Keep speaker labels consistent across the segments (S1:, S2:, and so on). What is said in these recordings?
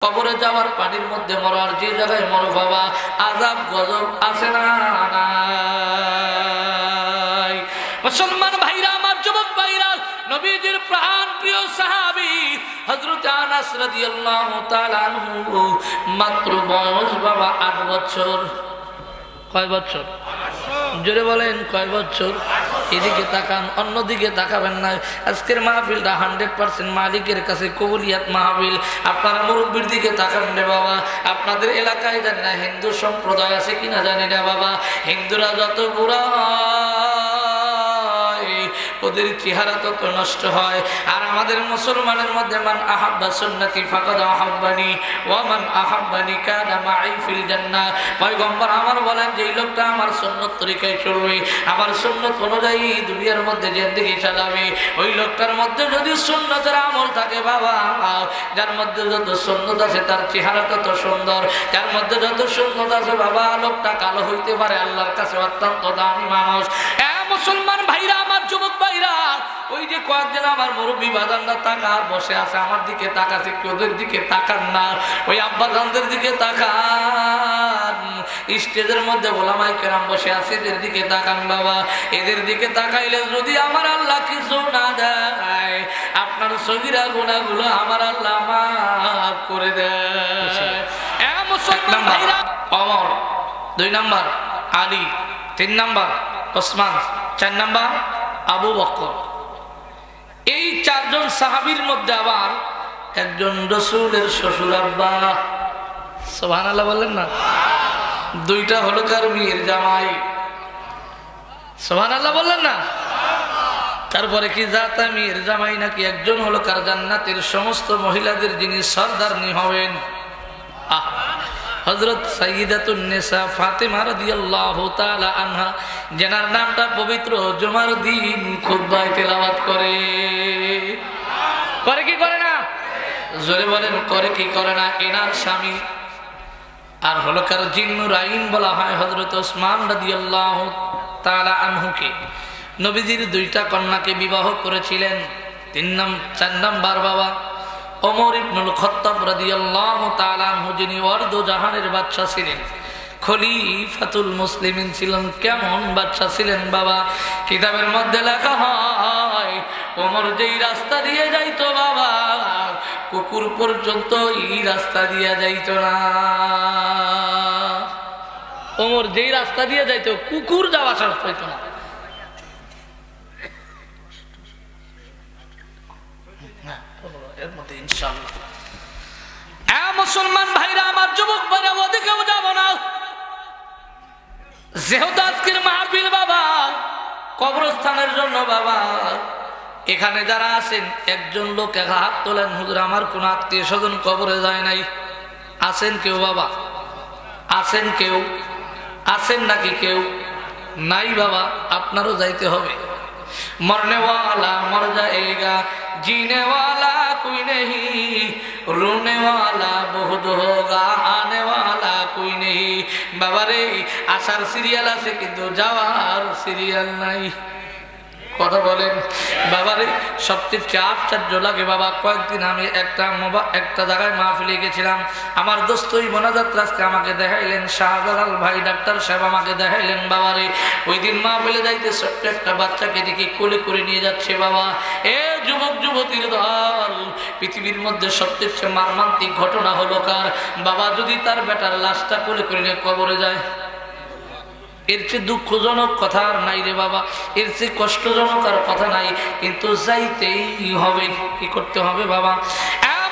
S1: কবরে যাওয়ার পানির মধ্যে মরার যে জায়গায় মরো বাবা, আযাব গজব আছে না নাই? মুসলমান ভাইরা আমার, যুবক ভাইরা, নবীজির প্রাণ প্রিয় সাহাবী হযরত আনাস রাদিয়াল্লাহু তাআলা আনহু মাত্র বয়স বাবা 8 বছর। কয় বছর? জোরে বলেন, কয় বছর? এদিকে তাকান, অন্যদিকে তাকাবেন না। আজকের মাহফিলটা 100% মালিকের কাছে কবুলিয়াত মাহফিল। আপনারা মুরব্বির দিকে তাকান রে বাবা। আপনাদের এলাকায় জানি না হিন্দু সম্প্রদায় আছে কিনা জানি না বাবা, হিন্দুরা যত বুড়া ওদের চেহারা তত নষ্ট হয়। আর আমাদের মুসলমানের মধ্যে মান আহাব্বা সুন্নতি ফাকাদ আহাব্বানি ওয়া মান আহাব্বানি কানা মাই ফিল জান্নাহ। পয়গম্বর আমার বলেন, যে লোকটা আমার সুন্নত তরিকায় চলবে, আমার সুন্নত অনুযায়ী দুনিয়ার মধ্যে জিন্দেগি চালাবে, ওই লোকটার মধ্যে যদি সুন্নতের আমল থাকে বাবা, যার মধ্যে যত সুন্নত আছে তার চেহারা তত সুন্দর, যার মধ্যে যত সুন্নত আছে বাবা, লোকটা কালো হইতে পারে, আল্লাহর কাছে অত্যন্ত দামি মানুষ। মুসলমান ভাইরা আমার, যুবক ভাইরা, ওই যে কয়েকজন আমার মুরব্বী বাজানরা তাকা বসে আছে, আমার দিকে তাকাচ্ছে, ওদের দিকে তাকান না, ওই আব্বাজানদের দিকে তাকান। স্টেজের মধ্যে ওলামায়ে কেরাম বসে আছে, এদের দিকে তাকান বাবা। এদের দিকে তাকাইলে যদি আমার আল্লাহ কিছু না দেয়, আপনার সগীরা গুনাহগুলো আমার আল্লাহ মাফ করে দেয়। মুসলমান ভাইরা, Omar 2 number, Ali 3 number, Osman 4 number, Abu Bakr. এই 4 জন সাহাবীর মধ্যে আবার একজন রাসূলের শ্বশুর আব্বা। সুবহানাল্লাহ বললেন না? 2টা হলো কার বিয়ের জামাই। সুবহানাল্লাহ বললেন না? তারপরে কি জাতা মেয়ের জামাই নাকি একজন হলো কার জান্নাতের সমস্ত মহিলাদের যিনি সরদারনি হবেন, হযরত সাইয়্যিদাতুন নিসা ফাতেমা রাদিয়াল্লাহু তাআলা আনহা, যেনার নামটা পবিত্র জুমার দিন খুতবায় তেলাওয়াত করে। করে কি করে না? জোরে বলেন, করে কি করে না? এনার স্বামী আর হলো কার জিন্নুর আইন বলা হয় হযরত ওসমান রাদিয়াল্লাহু তাআলা আনহুকে। নবীজির 2টা কন্যাকে বিবাহ করেছিলেন। 4 নাম্বার বাবা ওমর ইবনুল খাত্তাব রাদিয়াল্লাহু তাআলা আনহু, যিনি অর্ধ জাহানের বাদশা ছিলেন, খলিফাতুল মুসলিমিন ছিলেন। কেমন বাদশা ছিলেন বাবা? কিতাবের মধ্যে লেখা হয়, ওমর যেই রাস্তা দিয়ে যাইতো বাবা, কুকুর পর্যন্ত এই রাস্তা দিয়ে যাইতো না। ওমর যেই রাস্তা দিয়ে যাইতো, কুকুর যাওয়া সাহস পাইতো না। মুসলমান ভাইরা আমার, যুবক ভাইরা, ওদিকেও যাব না। যেহেতু আজকের মাহফিল বাবা কবরস্থানের জন্য বাবা, এখানে যারা আছেন একজন লোক হাত তোলেন, হুজুর আমার কোন আত্মীয় স্বজন কবরে যায় নাই। আছেন কেউ বাবা? আছেন কেউ? আছেন নাকি কেউ? নাই বাবা, আপনারও যাইতে হবে। मरने वाला मर जाएगा, जीने वाला कोई नहीं, रोने वाला बहुत होगा, आने वाला कोई नहीं। बाबा रे, आसार सिरियाल आछे किन्तु जावार सिरियाल नाई। কথা বলেন বাবা রে, সবচেয়ে আশ্চর্য লাগে বাবা, কয়েকদিন আমি একটা জায়গায় মাহফিলে গেছিলাম। আমার দোস্ত মোনাজাত রাজকে আমাকে দেখাইলেন, শাহজালাল ভাই ডাক্তার সাহেব আমাকে দেখাইলেন বাবা রে। ওই দিন মাহফিলে যাইতে ছোট্ট একটা বাচ্চাকে দেখি কোলে করে নিয়ে যাচ্ছে বাবা। এ যুবক যুবতীর দল, পৃথিবীর মধ্যে সবচেয়ে মর্মান্তিক ঘটনা হলো কার বাবা? যদি তার বেটার লাশটা কোলে করে নিয়ে কবরে যায়, এর চেয়ে দুঃখজনক কথা আর নাই রে বাবা, এর চেয়ে কষ্টজনক আর কথা নাই, কিন্তু যাইতেই হবে। কি করতে হবে বাবা?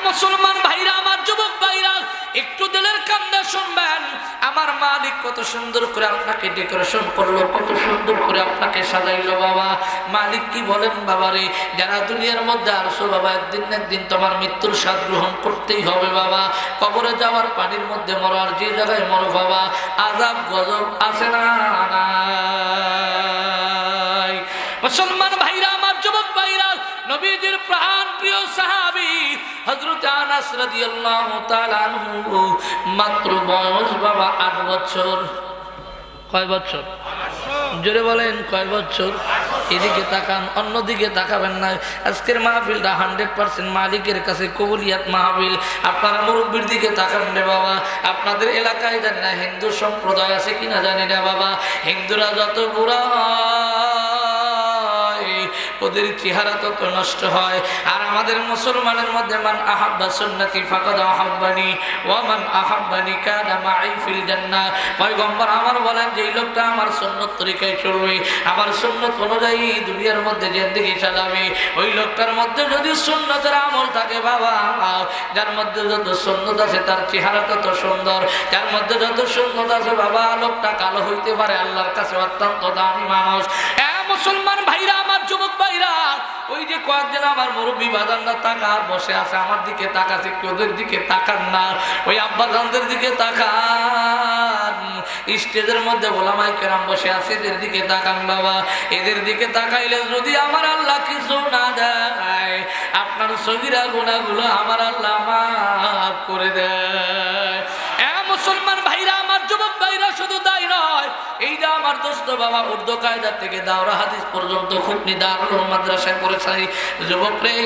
S1: মুসলমান ভাইরা আমার, যুবক ভাইরা, একটু দিলের কান্দা শুনবেন। আমার মালিক কত সুন্দর করে আপনাকে ডেকোরেশন করলো, কত সুন্দর করে আপনাকে সাজাইলো বাবা। মালিক কি বলেন বাবা রে, যারা দুনিয়ার মধ্যে আসো বাবা, একদিন না একদিন তোমার মৃত্যুর স্বাদ গ্রহণ করতেই হবে বাবা। কবরে যাওয়ার পানির মধ্যে মরার যে জায়গায় মরো বাবা, আযাব গজব আছে না নাই? মুসলমান ভাইরা আমার, যুবক ভাইরা, নবীজির প্রাণ প্রিয় সাহাবী হযরত আনাস রাদিয়াল্লাহু তাআলা আনহু মাত্র বয়স বাবা 8 বছর। কয় বছর? জোরে বলেন কয় বছর? এদিকে তাকান, অন্যদিকে তাকাবেন না। আজকের মাহফিলটা 100% মালিকের কাছে কবুলিয়াত মাহফিল। আপনারা মুরব্বীর দিকে তাকান রে বাবা। আপনাদের এলাকায় জানি না হিন্দু সম্প্রদায় আছে কিনা জানি না বাবা, হিন্দুরা যত বুড়া ওদের চেহারা তত নষ্ট হয়। আর আমাদের মুসলমানের মধ্যে মান আহাব্বা সুন্নতি ফাকাদ আহাব্বানি ওয়া মান আহাব্বানি কানা মাই ফিল জান্নাহ। পয়গম্বর আমার বলেন যে লোকটা আমার সুন্নত তরিকায় চলবে, আমার সুন্নত অনুযায়ী দুনিয়ার মধ্যে জিন্দেগি চালাবে, ওই লোকটার মধ্যে যদি সুন্নতের আমল থাকে বাবা, যার মধ্যে যত সুন্নত আছে তার চেহারা তত সুন্দর, যার মধ্যে যত সুন্নত আছে বাবা লোকটা কালো হইতে পারে, আল্লাহর কাছে অত্যন্ত দামি মানুষ। মুসলমান ভাইরা, আমার যুবক ভাইরা, ওই যে কয়েকদিন আমার মুরব্বী বাজানরা তাকা বসে আছে, আমার দিকে তাকাছে, ওদের দিকে তাকান না, ওই আব্বাজানদের দিকে তাকান। স্টেজের মধ্যে ওলামায়ে কেরাম বসে আছে, এদের দিকে তাকান বাবা। এদের দিকে তাকাইলে যদি আমার আল্লাহ কিছু না দেয়, আপনার সগীরা গুনাহগুলো আমার আল্লাহ মাফ করে দেয়। মুসলমান ভাইরা, আমার যুবক ভাইরা, শুধু তাই নয়, এই যে আমার দোস্ত বাবা উর্দু কায়দা থেকে দাওরা হাদিস পর্যন্ত খুবনি দারুল মাদ্রাসায় পড়েছে যুবক রে,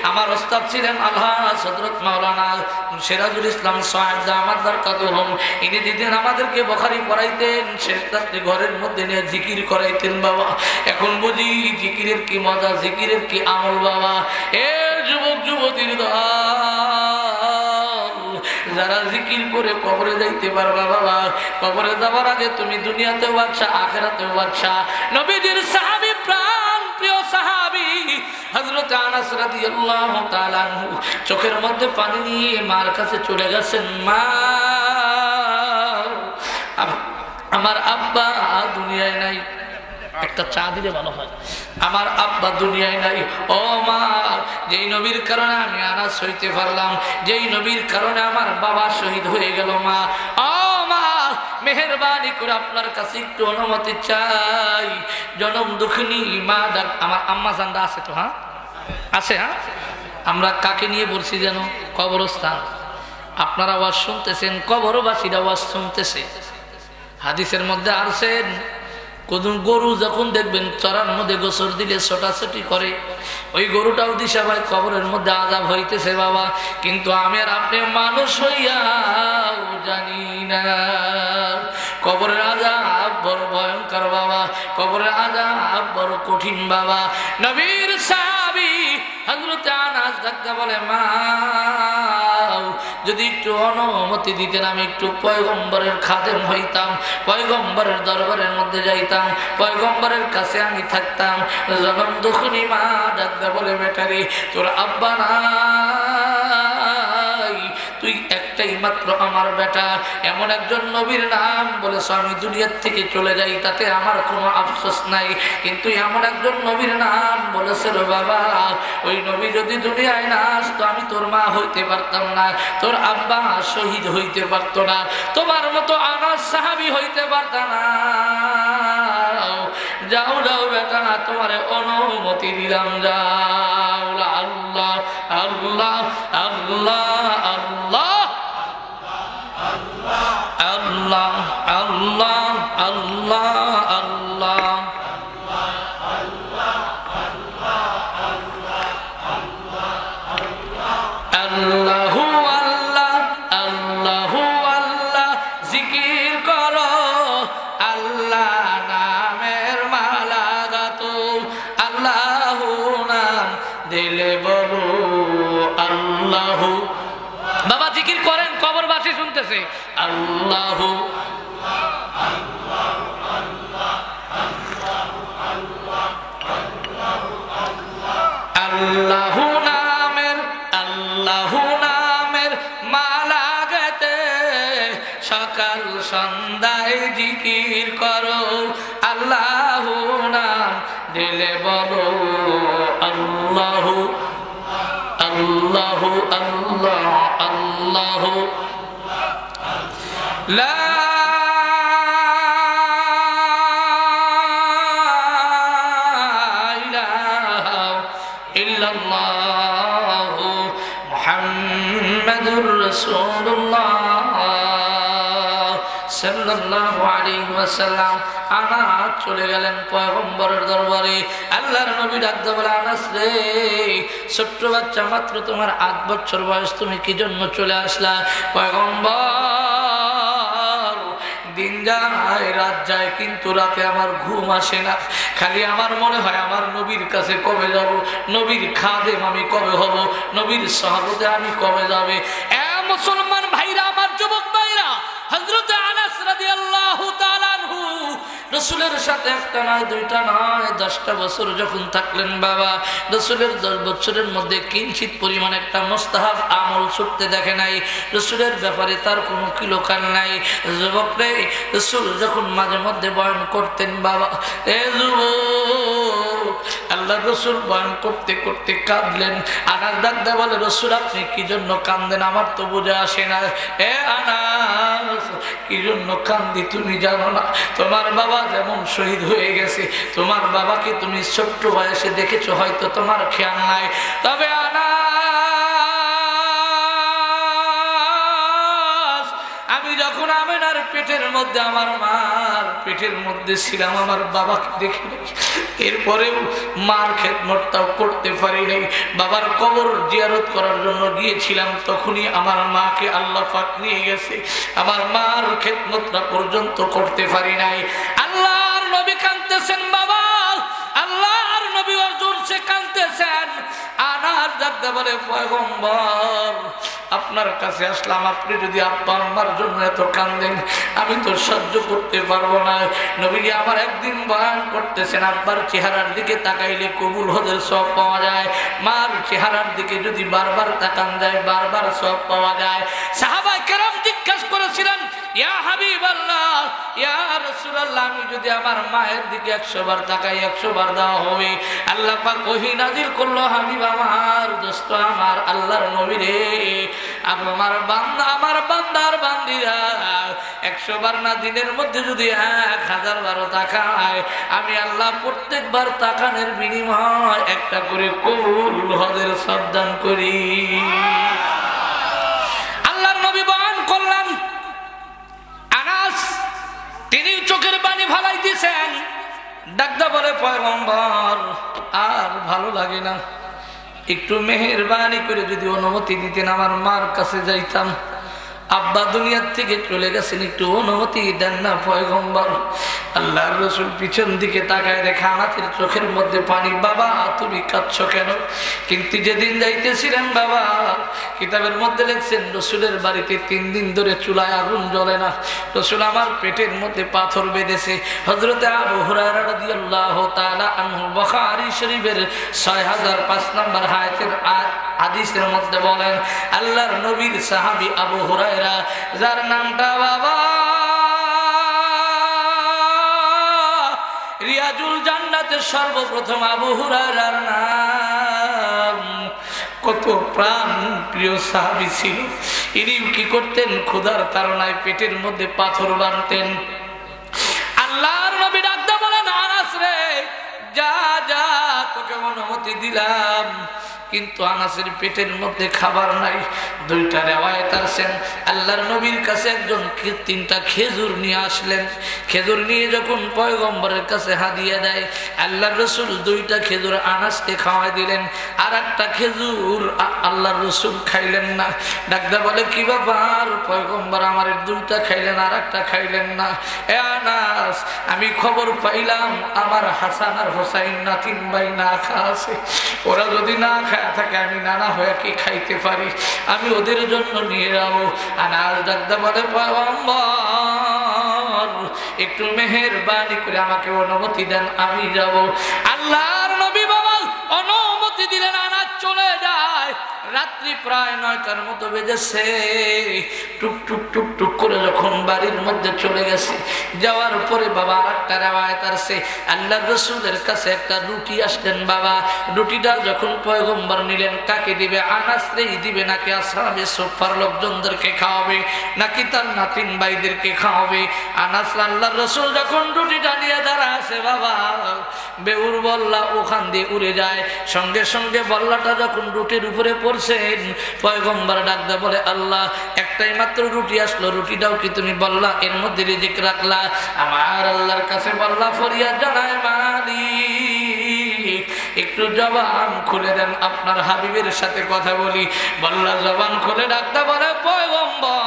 S1: আমার ওস্তাদ ছিলেন আল্লাহ হযরত মাওলানা সিরাজুল ইসলাম সাহেব জামাত বরকাতুহুম। ইনি দিদিন আমাদেরকে বুখারী পড়াইতেন, শেষ রাত্রে ঘরের মধ্যে নিয়ে জিকির করাইতেন বাবা। এখন বুঝি জিকিরের কি মজা, জিকিরের কি আমল বাবা। এ যুবক যুবতীর যারা জিকির করে কবরে যাইতে পারবা বাবা, কবরে যাবার আগে তুমি দুনিয়াতেও বাদশা আখিরাতেও বাদশা। নবীজির সাহাবী, প্রাণ প্রিয় সাহাবী হযরত আনাস রাদিয়াল্লাহু তাআলা আনহু চোখের মধ্যে পানি নিয়ে মার কাছে চলে গেছেন। মা, আমার আব্বা দুনিয়ায় নাই, একটা চা দিলে ভালো হয়, আমার আব্বা দুনিয়ায় নাই। ও মা, যেই নবীর কারণে আমি আনাস হইতে পারলাম, যেই নবীর কারণে আমার বাবা শহীদ হয়ে গেল, মা ও মা, মেহেরবানি করে আপনার কাছে একটু অনুমতি চাই, জনম দুঃখিনী মা। আমার আম্মা জানরা আছে তো? হ্যাঁ আছে। হ্যাঁ, আমরা কাকে নিয়ে বলছি যেন? কবরস্থান। আপনারা আওয়াজ শুনতেছেন, কবরবাসীরা আওয়াজ শুনতেছে। হাদিসের মধ্যে আছেন, কোন গরু যখন দেখবেন চরার মধ্যে গোসল দিলে ছোটাছুটি করে, ওই গরুটাও দিশা ভাই কবরের মধ্যে আযাব হইতেছে বাবা। কিন্তু আমি আর আপনি মানুষ হইয়াও জানি না কবরের আযাব বড় ভয়ঙ্কর বাবা, কবরের আযাব বড় কঠিন বাবা। নবীর সাহাবী হযরত আনাস ডাক্তার বলে, মা যদি একটু অনুমতি দিতেন আমি একটু পয়গম্বরের খাদেম হইতাম, পয়গম্বরের দরবারের মধ্যে যাইতাম, পয়গম্বরের কাছে আমি থাকতাম। জনম দুঃখিনী মা ডাক্তার বলে, বেটারে তোর আব্বা নাই, তুই একটাই মাত্র আমার বেটা, এমন একজন নবীর নাম বলেছ আমি দুনিয়ার থেকে চলে যাই, তাতে আমার কোনো আফসোস নাই। কিন্তু এমন একজন নবীর নাম বলেছিল বাবা, ওই নবী যদি দুনিয়ায় না আসতো আমি তোর মা হইতে পারতাম না, তোর আব্বা শহীদ হইতে পারত না, তোমার মতো আনাস সাহাবী হইতে পারত না। যাও যাও বেটা, তোমার অনুমতি দিলাম, যাও। আল্লাহ আল্লাহ আল্লাহ আল্লাহ আল্লাহ আল্লাহ আল্লাহ আল্লাহ। আল্লাহু আল্লাহ আল্লাহু আল্লাহ জিকির করো, আল্লাহ নামের মালা গাতো, আল্লাহু নাম দিলে বলো আল্লাহু। বাবা জিকির করেন, কবরবাসী শুনতেছে। আল্লাহু আল্লাহু নামের, আল্লাহু নামের মালা গেতে সকাল সন্ধ্যায় জিকির করো, আল্লাহু নাম দিলে বলো আল্লাহু আল্লাহু আল্লাহ আল্লাহু। লা ইলাহা ইল্লাল্লাহু মুহাম্মাদুর রাসূলুল্লাহ সাল্লাল্লাহু আলাইহি ওয়াসাল্লাম আনাস চলে গেলেন পয়গম্বরের দরবারে। আল্লাহর নবী ডাকতে বলে, আনাস রে, ছোট্ট বাচ্চা, মাত্র তোমার 8 বছর বয়স, তুমি কি জন্য চলে আসলা? পয়গম্বর, দিন যায় রাত যায়, কিন্তু রাতে আমার ঘুম আসে না। খালি আমার মনে হয় আমার নবীর কাছে কবে যাব, নবীর খাদেম আমি কবে হব, নবীর সাহাবতে আমি কবে যাবে। এ মুসলমান ভাইরা, আমার যুবক ভাইরা, হযরত আনাস রাদিয়াল্লাহু তাআলা আনহু রাসূলের সাথে একটা নয়, দুইটা নয়, 10টা বছর যখন থাকলেন বাবা, রাসূলের 10 বছরের মধ্যে কিঞ্চিত পরিমাণ একটা মুস্তাহাব আমল ছুটতে দেখে নাই। রাসূলের ব্যাপারে তার কোনো কিলোকান নাই। যুবক রে, রাসূল যখন মাঝে মধ্যে বয়ান করতেন বাবা, এ যুবক, আল্লাহর রাসূল বয়ান করতে করতে কাঁদলেন। আনাস ডাকতে বলে, রাসূল আপনি কি জন্য কাঁদেন? আমার তো বুঝে আসে না। এ আনাস, কি জন্য কান্দি তুমি জানো না? তোমার বাবা যেমন শহীদ হয়ে গেছে, তোমার বাবাকে তুমি ছোট্ট বয়সে দেখেছো, হয়তো তোমার খেয়াল নাই। তবে আনাস, আমি যখন আমেনার পেটের মধ্যে, আমার মার পেটের মধ্যে ছিলাম, আমার বাবাকে দেখি, এরপরেও মার খেদমতটাও করতে পারি নাই। বাবার কবর জিয়ারত করার জন্য গিয়েছিলাম, তখনই আমার মাকে আল্লাহ পাক নিয়ে গেছে, আমার মার খেদমতটা পর্যন্ত করতে পারি নাই। আল্লাহর নবী কাঁদতেছেন বাবা, আল্লাহর নবী জোরসে কাঁদতেছেন। আনাস ডাকতে বলে, পয়গম্বর, আপনার কাছে আসলাম, আপনি যদি আব্বা আম্মার জন্য এত কান্দেন, আমি তো সহ্য করতে পারবো না। নবী আমার একদিন বয়ান করতেছেন, আব্বার চেহারার দিকে তাকাইলে কবুল হজের সওয়াব পাওয়া যায়, মার চেহারার দিকে যদি বারবার তাকান যায়, বারবার সওয়াব পাওয়া যায়। সাহাবায়ে কেরাম জিজ্ঞাসা করেছিলেন, ইয়া হাবিবাল্লাহ, ইয়া রাসূলুল্লাহ, আমি যদি আমার মায়ের দিকে 100 বার তাকাই, 100 বার দেওয়া হবে। আল্লাহ পাক ওহী নাযিল করলো, হাবিব আমার, দোস্ত আমার, আল্লাহর নবী রে, আমার বান্দা, আমার বান্দার বান্দিরা 100 বার না, দিনের মধ্যে যদি 1000 বারও তাকায়, আমি আল্লাহ প্রত্যেকবার তাকানের বিনিময় একটা করে কবুল হজের সওয়াব দান করি। আল্লাহর নবী বয়ান করলেন, আনাস তিনি চোখের পানি ফালাই দিয়েছেন। ডাকদা বলে, পয়গম্বর, আর ভালো লাগে না, একটু মেহেরবানি করে যদি অনুমতি দিতেন, আমার মার কাছে যাইতাম। আব্বা দুনিয়ার থেকে চলে গেছেন, একটু অনুমতি দেন না পয়গম্বর। আল্লাহর রাসূল পিছন দিকে তাকায় দেখে আনাসের চোখের মধ্যে পানি। বাবা, তুমি কাঁদছো কেন? কিন্তু যেদিন যাইতেছিলেন বাবা, কিতাবের মধ্যে লিখছেন, রাসূলের বাড়িতে 3 দিন ধরে চুলায় আগুন জ্বলে না, রাসূল আমার পেটের মধ্যে পাথর বেঁধেছে। হযরতে আবু হুরায়রা রাদিয়াল্লাহু তাআলা আনহু বুখারী শরীফের 6005 নম্বর হাদিসের মধ্যে বলেন, আল্লাহর নবীর সাহাবী আবু হুরায়রা, যার নামটা বাবা রিয়াজুল জান্নাতে সর্বপ্রথম আবু হুরায়রার নাম, কত প্রাণ প্রিয় সাহাবী ছিল। ইনি কি করতেন? ক্ষুধার তাড়নায় পেটের মধ্যে পাথর বাঁধতেন। আল্লাহর নবী ডাকতে বলেন, আনাস রে, যা যা, তোকে অনুমতি দিলাম। কিন্তু আনাসের পেটের মধ্যে খাবার নাই। 2টা রিওয়ায়াত আছেন, আল্লাহর নবীর কাছে একজন 3টা খেজুর নিয়ে আসলেন। খেজুর নিয়ে যখন পয়গম্বরের কাছে হাদিয়া দেয়, আল্লাহর রাসূল 2টা খেজুর আনাসকে খাওয়াই দিলেন, আর একটা খেজুর আল্লাহর রাসূল খাইলেন না। ডাকদা বলে, কি ব্যাপার পয়গম্বর, আমার 2টা খাইলেন আর একটা খাইলেন না? এ আনাস, আমি খবর পাইলাম আমার হাসান আর হোসাইন নাতিন ভাই না খাওয়া আছে, ওরা যদি না খায় থাকে আমি নানা হয়ে কি খাইতে পারি, আমি ওদের জন্য নিয়ে যাবো। আনাস ডাকদা বলে, পয়গম্বর, একটু মেহেরবানি করে আমাকে অনুমতি দেন, আমি যাব। আল্লাহর নবী বাবা অনুমতি দিলেন, আনাস চলে যায়। রাত্রি প্রায় 9টার মতো বেজেছে। টুক টুক টুক টুক করে যখন বাড়ির মধ্যে চলে গেছে, যাওয়ার পরে বাবা আরেকটা রিওয়ায়াত আছে, আল্লাহর রাসূলের কাছে একটা রুটি আসলেন বাবা। রুটিটা যখন পয়গম্বর নিলেন, কাকে দিবে? আনাসকেই দিবে, নাকি আসহাবে সুফার লোকজনদেরকে খাওয়াবে, নাকি তার নাতিন ভাইদেরকে খাওয়াবে? আনাস আল্লাহর রাসূল যখন রুটিটা নিয়ে দাঁড়ায় আছে বাবা, বেউর বল্লা ওখান দিয়ে উড়ে যায়। সঙ্গে সঙ্গে বল্লাটা যখন রুটির উপরে পড়ছেন, পয়গম্বর ডাকতে বলে, আল্লাহ, একটাই মাত্র মাত্র রুটি আসলো, রুটিটাও কি তুমি বললা এর মধ্যে রিজিক রাখলা? আমার আল্লাহর কাছে বললা, ফরিয়াদ জানায় মালিক একটু জবান খুলে দেন, আপনার হাবিবের সাথে কথা বলি। বললা জবান খুলে ডাকতে বলে, পয়গম্বর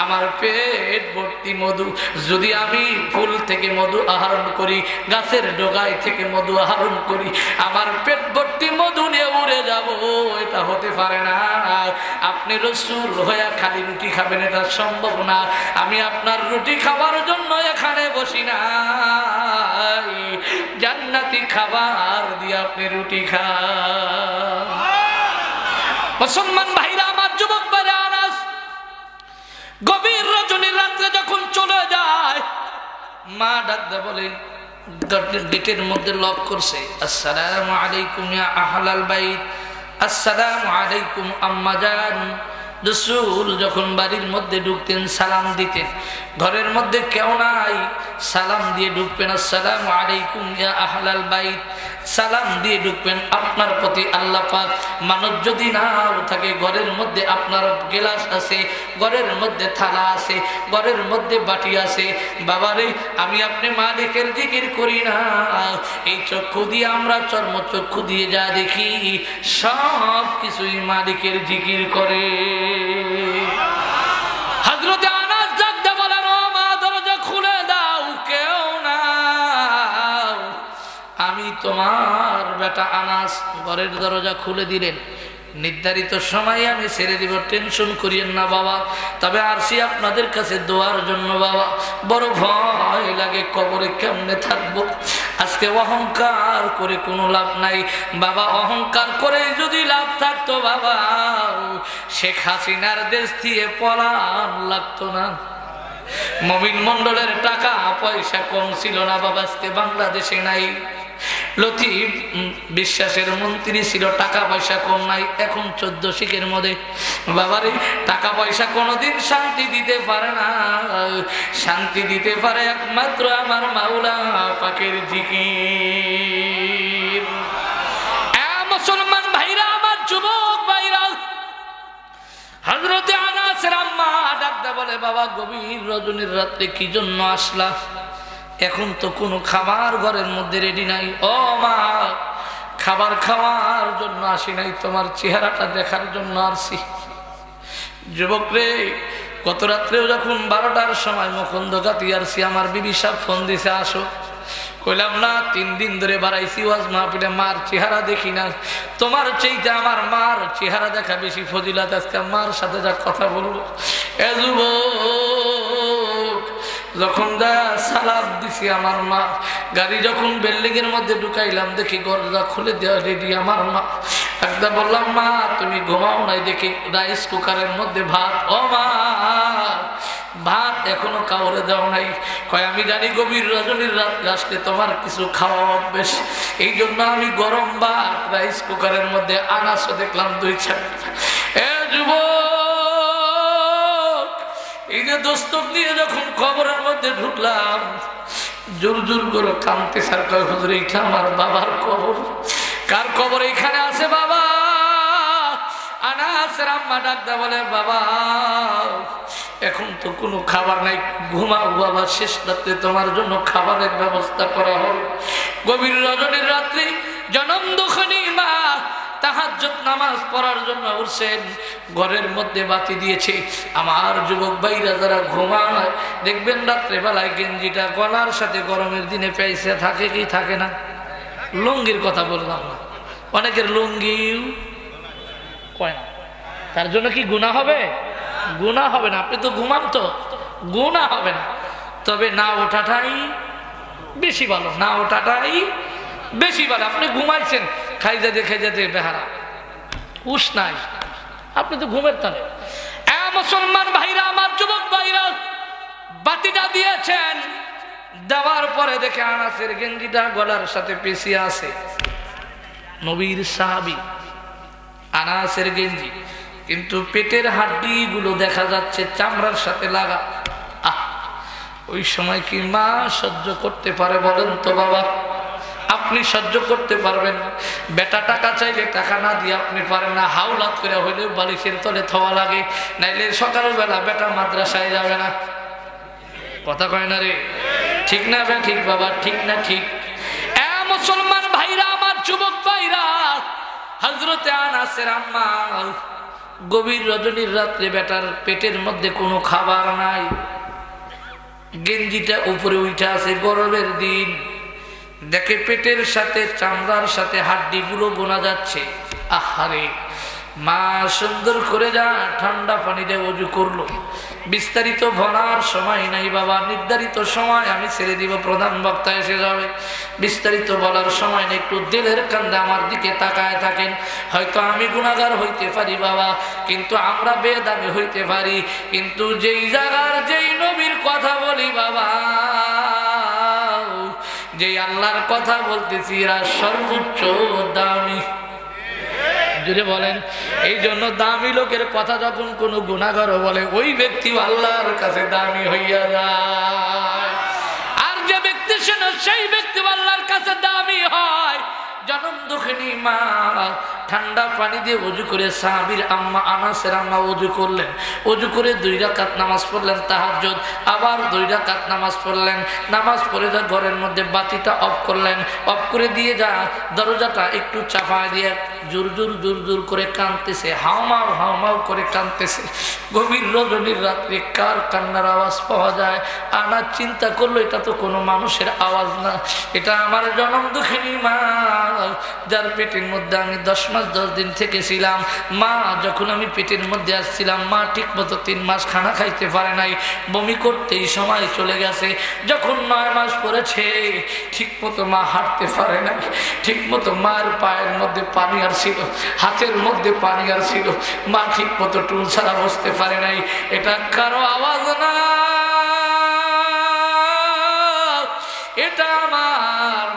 S1: আমার পেট ভর্তি মধু, যদি আমি ফুল থেকে মধু আহরণ করি, গাছের ডগায় থেকে মধু আহরণ করি, আমার পেট ভর্তি মধু নিয়ে উড়ে যাব, এটা হতে পারে না। আপনি রাসূল হয়ে খালি রুটি খাবেন, এটা সম্ভব না। আমি আপনার রুটি খাওয়ার জন্য এখানে বসি নাই, জান্নাতি খাবার দিয়ে আপনি রুটি খান। মুসলমান ভাইরা আমার, যুবক ভাইরা, আনাস গভীর রজনীর রাত্রে যখন চলে যায়, মা ডাকতে বলে, গেটের মধ্যে লক করছে, আসসালামু আলাইকুম ইয়া আহলাল বাইত, আসসালামু আলাইকুম আম্মা জান। রাসূল যখন বাড়ির মধ্যে ঢুকতেন সালাম দিতেন, ঘরের মধ্যে কেউ নাই, সালাম দিয়ে ঢুকবেন, আসসালামু আলাইকুম ইয়া আহলাল বাইত, সালাম দিয়ে ঢুকবেন। আপনার প্রতি আল্লাহ পাক মানুষ যদি নাও থাকে, ঘরের মধ্যে আপনার গ্লাস আছে, ঘরের মধ্যে থালা আছে, ঘরের মধ্যে বাটি আছে, বাবারে আমি আপনি মালিকের জিকির করি না? এই চক্ষু দিয়ে আমরা চর্ম চক্ষু দিয়ে যা দেখি সব কিছুই মালিকের জিকির করে। হযরত আনাস জাগতে বলেন, ও মা দরজা খুলে দাও, কেউ না, আমি তোমার বেটা আনাস। ঘরের দরজা খুলে দিলেন। নির্ধারিত সময়ে আমি ছেড়ে দিব, টেনশন করিয়েন না বাবা, তবে আসছি আপনাদের কাছে দোয়ার জন্য বাবা। বড় ভয় লাগে, কবরে কেমনে থাকবো। আজকে অহংকার করে কোনো লাভ নাই বাবা, অহংকার করে যদি লাভ থাকতো বাবা, শেখ হাসিনার দেশ দিয়ে পলান লাগতো না। মমিন মন্ডলের টাকা পয়সা কম ছিল না বাবা, আজকে বাংলাদেশে নাই। লতিফ বিশ্বাসের মন্ত্রী ছিল, টাকা পয়সা কম নাই, এখন 14 শিখের মধ্যে। বাবারে টাকা পয়সা কোনোদিন শান্তি দিতে পারে না, শান্তি দিতে পারে একমাত্র আমার মাওলা পাকের জিকির। মুসলমান ভাইরা আমার, যুবক ভাইরা, হযরতে আনাসের আম্মা ডাকতে বলে, বাবা গভীর রজনীর রাতে কি জন্য আসলা? এখন তো কোনো খাবার ঘরের মধ্যে রেডি নাই। ও মা, খাবার খাওয়ার জন্য আসি নাই, তোমার চেহারাটা দেখার জন্য আসছি। যুবক রে, গত রাত্রেও যখন 12টার সময় মুকুন্দগাতি আসছি, আমার বিবি সাহেব ফোন দিছে আসো। কইলাম না, 3 দিন ধরে বাড়াইছি ওয়াজ মাহফিলে, মার চেহারা দেখি না। তোমার চাইতে আমার মার চেহারা দেখা বেশি ফজিলত, আজকে মার সাথে যা কথা বলবো। এ যুবক, যখন সালাদ দিছি আমার মা, গাড়ি যখন বিল্ডিং এর মধ্যে ঢুকাইলাম, দেখি দরজা খুলে দেওয়া রেডি আমার মা। একটা বললাম, মা তুমি ঘুমাও নাই? দেখি রাইস কুকারের মধ্যে ভাত। ও মা, ভাত এখনো কাউরে দেওয়া নাই। কয় আমি জানি গভীর রজনীর রাত আসলে তোমার কিছু খাওয়া অভ্যেস, এই জন্য আমি গরম ভাত রাইস কুকারের মধ্যে আনাসও দেখলাম 2-4টা। এ যুবক, এই যে দস্তক নিয়ে যখন কবরের মধ্যে ঢুকলাম, জোর জোর করে কাঁদতে স্যার, কয় হুজুর এইটা আমার বাবার কবর। কার কবর এখানে আছে বাবা? আনাসের আম্মা ডাকতে বলে, বাবা এখন তো কোনো খাবার নাই, ঘুমাও বাবা, শেষ রাত্রে তোমার জন্য খাবারের ব্যবস্থা করা হবে। গভীর রজনীর রাত্রি জনম দুঃখিনী মা তাহাজ্জুদ নামাজ পড়ার জন্য উঠছেন, ঘরের মধ্যে বাতি দিয়েছে। আমার যুবক ভাইরা যারা ঘুমায়, দেখবেন রাত্রে বেলায় গেঞ্জিটা গলার সাথে গরমের দিনে পেয়েছে থাকে কি থাকে না? লুঙ্গির কথা বললাম না, অনেকের লুঙ্গিও কয় না। তার জন্য কি গুনাহ হবে? গুনাহ হবে না। আপনি তো ঘুমান, তো গুনাহ হবে না। তবে না ওঠাটাই বেশি ভালো, না ওঠাটাই বেশি ভালো। আপনি ঘুমাইছেন, খাই যেতে বেহারা, উস নাই, আপনি তো ঘুমের তালে। মুসলমান ভাইরা আমার, যুবক ভাইরা, বাতিটা দিয়েছেন, দেওয়ার পরে দেখে আনাসের গেঞ্জিটা গলার সাথে পেঁচিয়ে আছে। নবীর সাহাবী আনাসের গেঞ্জি, কিন্তু পেটের হাড্ডি গুলো দেখা যাচ্ছে চামড়ার সাথে লাগা। ওই সময় কি মা সহ্য করতে পারে বলেন তো বাবা? আপনি সহ্য করতে পারবেন না। বেটা টাকা চাইলে টাকা না দিয়ে আপনি পারেন না, হাওলাত করে হইলেও বালিশের তলে থওয়া লাগে, নাইলে সকালবেলা বেটা মাদ্রাসায় যাবে না। কথা কয় না রে, ঠিক না বে ঠিক বাবা, ঠিক না ঠিক? মুসলমান ভাইরা আমার, যুবক ভাইরা, হযরতে আনাসের আম্মা গভীর রজনীর রাত্রে বেটার পেটের মধ্যে কোনো খাবার নাই, গেঞ্জিটা উপরে উঠে আছে, গরমের দিন, দেখে পেটের সাথে চামড়ার সাথে হাড্ডিগুলো বোনা যাচ্ছে। আহারে, মা সুন্দর করে যা ঠান্ডা পানি দিয়ে ওযু করলো। বিস্তারিত বলার সময় নাই বাবা, নির্ধারিত সময় আমি ছেড়ে দিব, প্রধান বক্তা এসে যাবে। বিস্তারিত বলার সময় নেই, একটু দিলের কান্দে আমার দিকে তাকায় থাকেন। হয়তো আমি গুনাহগার হইতে পারি বাবা, কিন্তু আমরা বেদামি হইতে পারি, কিন্তু যেই জায়গার যেই নবীর কথা বলি বাবা, যেই আল্লাহর কথা বলতেছি, এরা সর্বোচ্চ দামি। জুড়ে বলেন। এই জন্য দামি লোকের কথা যখন কোনো গুনাহগার বলে, ওই ব্যক্তি আল্লাহর কাছে দামি হইয়া যায়। আর যে ব্যক্তি শোনো, সেই ব্যক্তি আল্লাহর কাছে দামি হয়। জনম দুঃখিনী মা ঠান্ডা পানি দিয়ে ওযু করে সাহাবীর আম্মা আনাসের আম্মা ওযু করলেন। ওযু করে 2 রাকাত নামাজ পড়লেন তাহাজ্জুদ, আবার 2 রাকাত নামাজ পড়লেন। নামাজ পড়ে যা ঘরের মধ্যে বাতিটা অফ করলেন, অফ করে দিয়ে যা দরজাটা একটু চাপা দিয়ে জোর জোর জোর জোর করে কাঁদতেছে, হাওমাও হাওমাও করে কাঁদতেছে। গভীর রজনীর রাত্রে কার কান্নার আওয়াজ পাওয়া যায়? আনা চিন্তা করলো, এটা তো কোনো মানুষের আওয়াজ না, এটা আমার জনম দুঃখিনী মা, যার পেটের মধ্যে আমি 10 মাস 10 দিন থেকেছিলাম। মা যখন আমি পেটের মধ্যে আসছিলাম, মা ঠিক মতো 3 মাস খানা খাইতে পারে নাই, বমি করতেই সময় চলে গেছে। যখন 9 মাস পরেছে, ঠিক মতো মা হাঁটতে পারে নাই, ঠিক মতো মায়ের পায়ের মধ্যে পানি আর ছিল, হাতের মধ্যে পানি আর ছিল, মা ঠিক মতো টুল ছাড়া বসতে পারে নাই। এটা কারো আওয়াজ না, এটা আমার